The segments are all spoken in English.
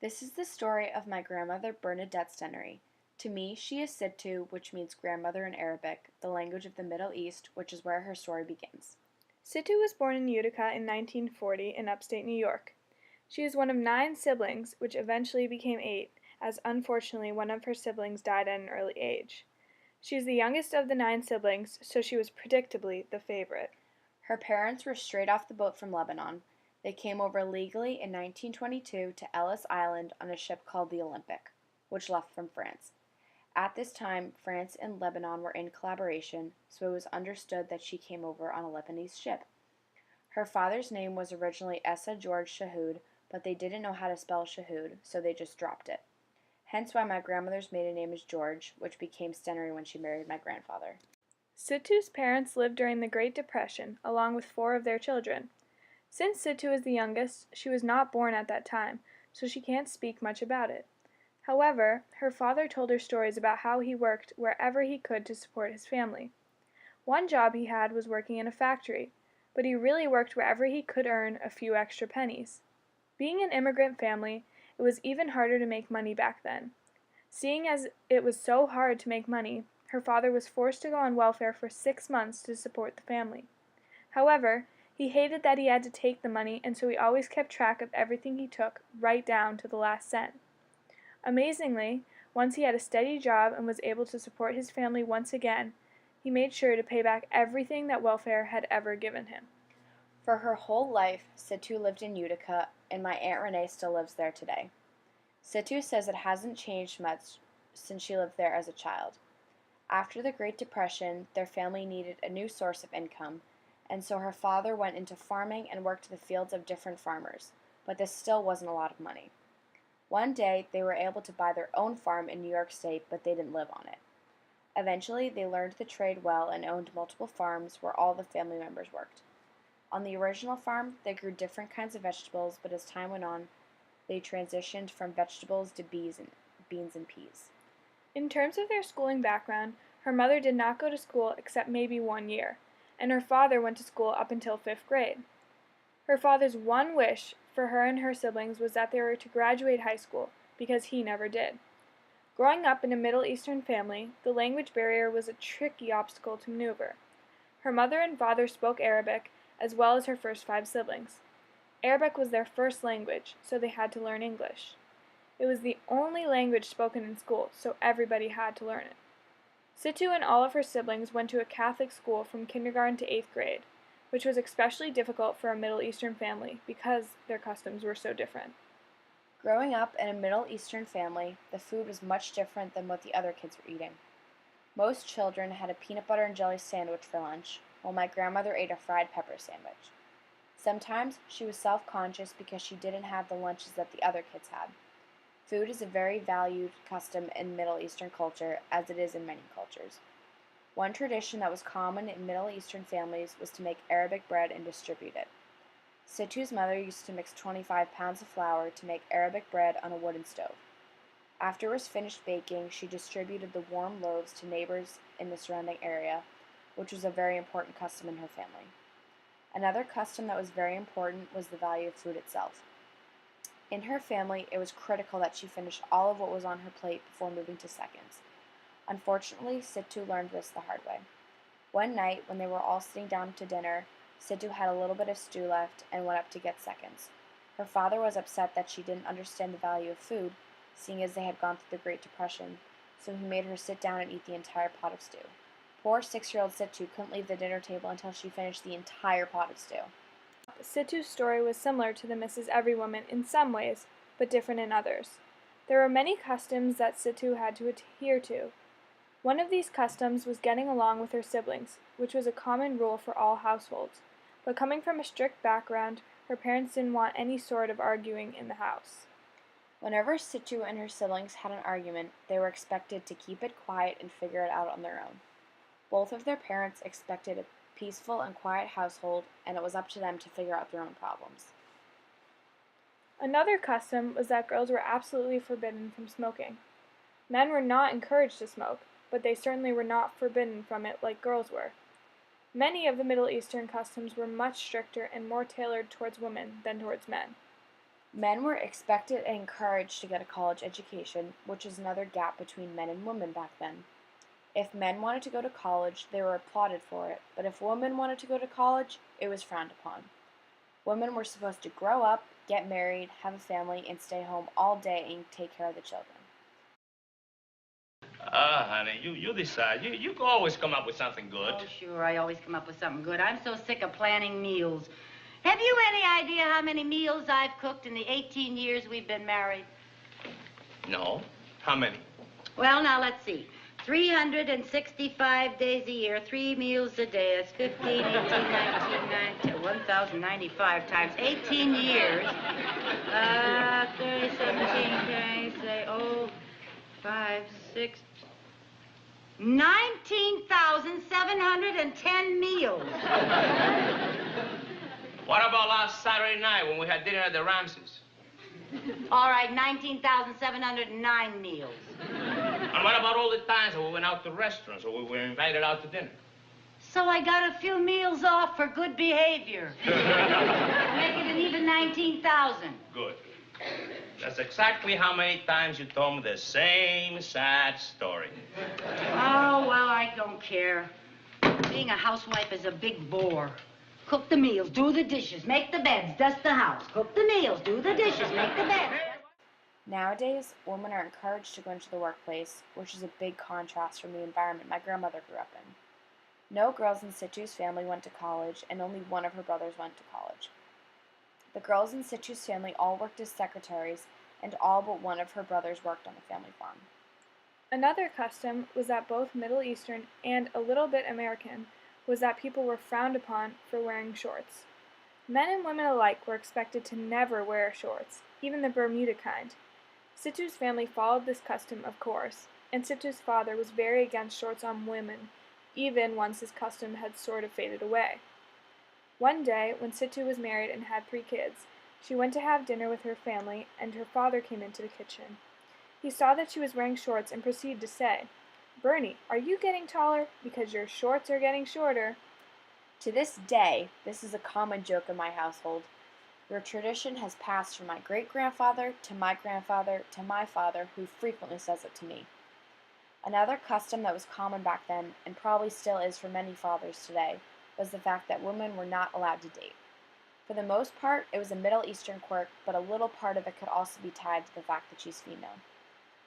This is the story of my grandmother Bernadette Stenery. To me, she is Sito, which means grandmother in Arabic, the language of the Middle East, which is where her story begins. Sito was born in Utica in 1940 in upstate New York. She is one of 9 siblings, which eventually became 8, as unfortunately one of her siblings died at an early age. She is the youngest of the 9 siblings, so she was predictably the favorite. Her parents were straight off the boat from Lebanon. They came over legally in 1922 to Ellis Island on a ship called the Olympic, which left from France. At this time, France and Lebanon were in collaboration, so it was understood that she came over on a Lebanese ship. Her father's name was originally Essa George Shahood, but they didn't know how to spell Shahood, so they just dropped it. Hence why my grandmother's maiden name is George, which became Stenery when she married my grandfather. Sito's parents lived during the Great Depression, along with 4 of their children. Since Sito is the youngest, she was not born at that time, so she can't speak much about it. However, her father told her stories about how he worked wherever he could to support his family. One job he had was working in a factory, but he really worked wherever he could earn a few extra pennies. Being an immigrant family, it was even harder to make money back then. Seeing as it was so hard to make money, her father was forced to go on welfare for 6 months to support the family. However, he hated that he had to take the money, and so he always kept track of everything he took, right down to the last cent. Amazingly, once he had a steady job and was able to support his family once again, he made sure to pay back everything that welfare had ever given him. For her whole life, Sito lived in Utica, and my Aunt Renee still lives there today. Sito says it hasn't changed much since she lived there as a child. After the Great Depression, their family needed a new source of income, and so her father went into farming and worked the fields of different farmers, but this still wasn't a lot of money. One day, they were able to buy their own farm in New York State, but they didn't live on it. Eventually, they learned the trade well and owned multiple farms where all the family members worked. On the original farm, they grew different kinds of vegetables, but as time went on, they transitioned from vegetables to beans and peas. In terms of their schooling background, her mother did not go to school except maybe 1 year, and her father went to school up until 5th grade. Her father's one wish for her and her siblings was that they were to graduate high school, because he never did. Growing up in a Middle Eastern family, the language barrier was a tricky obstacle to maneuver. Her mother and father spoke Arabic, as well as her first 5 siblings. Arabic was their first language, so they had to learn English. It was the only language spoken in school, so everybody had to learn it. Sito and all of her siblings went to a Catholic school from kindergarten to 8th grade, which was especially difficult for a Middle Eastern family because their customs were so different. Growing up in a Middle Eastern family, the food was much different than what the other kids were eating. Most children had a peanut butter and jelly sandwich for lunch, while my grandmother ate a fried pepper sandwich. Sometimes she was self-conscious because she didn't have the lunches that the other kids had. Food is a very valued custom in Middle Eastern culture, as it is in many cultures. One tradition that was common in Middle Eastern families was to make Arabic bread and distribute it. Situ's mother used to mix 25 pounds of flour to make Arabic bread on a wooden stove. After it was finished baking, she distributed the warm loaves to neighbors in the surrounding area, which was a very important custom in her family. Another custom that was very important was the value of food itself. In her family, it was critical that she finish all of what was on her plate before moving to seconds. Unfortunately, Sito learned this the hard way. One night, when they were all sitting down to dinner, Sito had a little bit of stew left and went up to get seconds. Her father was upset that she didn't understand the value of food, seeing as they had gone through the Great Depression, so he made her sit down and eat the entire pot of stew. Poor 6-year-old Sito couldn't leave the dinner table until she finished the entire pot of stew. Situ's story was similar to the Mrs. Everywoman in some ways, but different in others. There were many customs that Sito had to adhere to. One of these customs was getting along with her siblings, which was a common rule for all households. But coming from a strict background, her parents didn't want any sort of arguing in the house. Whenever Sito and her siblings had an argument, they were expected to keep it quiet and figure it out on their own. Both of their parents expected a peaceful and quiet household, and it was up to them to figure out their own problems. Another custom was that girls were absolutely forbidden from smoking. Men were not encouraged to smoke, but they certainly were not forbidden from it like girls were. Many of the Middle Eastern customs were much stricter and more tailored towards women than towards men. Men were expected and encouraged to get a college education, which is another gap between men and women back then. If men wanted to go to college, they were applauded for it, but if women wanted to go to college, it was frowned upon. Women were supposed to grow up, get married, have a family, and stay home all day and take care of the children. Honey, you decide. You can always come up with something good. Oh, sure, I always come up with something good. I'm so sick of planning meals. Have you any idea how many meals I've cooked in the 18 years we've been married? No. How many? Well, now, let's see. 365 days a year, 3 meals a day. That's 15, 18, 19, 19, 1,095 times 18 years. 30, 17, 20, say, 5, 6, 19,710 meals. What about last Saturday night when we had dinner at the Ramses? All right, 19,709 meals. And what about all the times when we went out to restaurants or we were invited out to dinner? So I got a few meals off for good behavior. Make it an even 19,000. Good. That's exactly how many times you told me the same sad story. Oh, well, I don't care. Being a housewife is a big bore. Cook the meals, do the dishes, make the beds, dust the house. Cook the meals, do the dishes, make the beds. Nowadays, women are encouraged to go into the workplace, which is a big contrast from the environment my grandmother grew up in. No girls in Situ's family went to college, and only one of her brothers went to college. The girls in Situ's family all worked as secretaries, and all but one of her brothers worked on the family farm. Another custom was that both Middle Eastern and a little bit American was that people were frowned upon for wearing shorts. Men and women alike were expected to never wear shorts, even the Bermuda kind. Situ's family followed this custom, of course, and Situ's father was very against shorts on women, even once his custom had sort of faded away. One day, when Situ was married and had 3 kids, she went to have dinner with her family, and her father came into the kitchen. He saw that she was wearing shorts and proceeded to say, "Bernie, are you getting taller? Because your shorts are getting shorter." To this day, this is a common joke in my household. The tradition has passed from my great-grandfather to my grandfather to my father, who frequently says it to me. Another custom that was common back then, and probably still is for many fathers today, was the fact that women were not allowed to date. For the most part, it was a Middle Eastern quirk, but a little part of it could also be tied to the fact that she's female.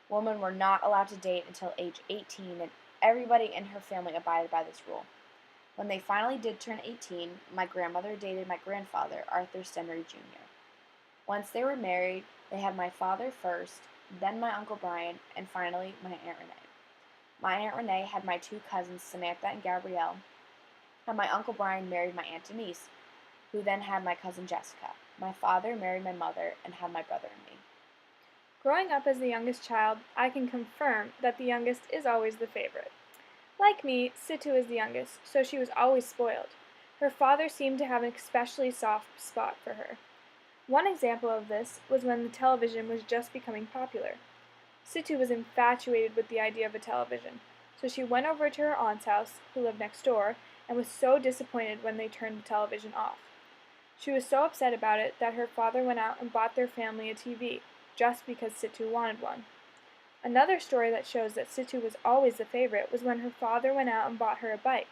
Women were not allowed to date until age 18, and everybody in her family abided by this rule. When they finally did turn 18, my grandmother dated my grandfather, Arthur Stenry Jr. Once they were married, they had my father first, then my Uncle Brian, and finally my Aunt Renee. My Aunt Renee had my 2 cousins, Samantha and Gabrielle, and my Uncle Brian married my Aunt Denise, who then had my cousin Jessica. My father married my mother and had my brother and me. Growing up as the youngest child, I can confirm that the youngest is always the favorite. Like me, Situ is the youngest, so she was always spoiled. Her father seemed to have an especially soft spot for her. One example of this was when the television was just becoming popular. Situ was infatuated with the idea of a television, so she went over to her aunt's house, who lived next door, and was so disappointed when they turned the television off. She was so upset about it that her father went out and bought their family a TV, just because Situ wanted one. Another story that shows that Situ was always the favorite was when her father went out and bought her a bike.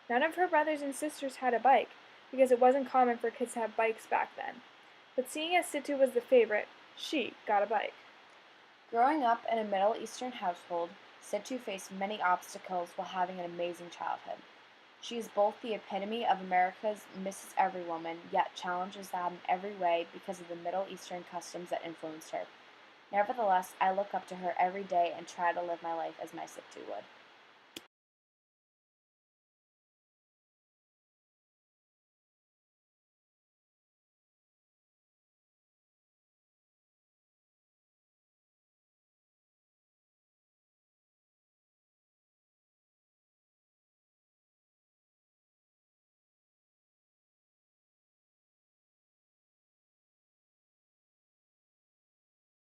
None of her brothers and sisters had a bike, because it wasn't common for kids to have bikes back then. But seeing as Situ was the favorite, she got a bike. Growing up in a Middle Eastern household, Situ faced many obstacles while having an amazing childhood. She is both the epitome of America's Mrs. Everywoman, yet challenges that in every way because of the Middle Eastern customs that influenced her. Nevertheless, I look up to her every day and try to live my life as my Situ would.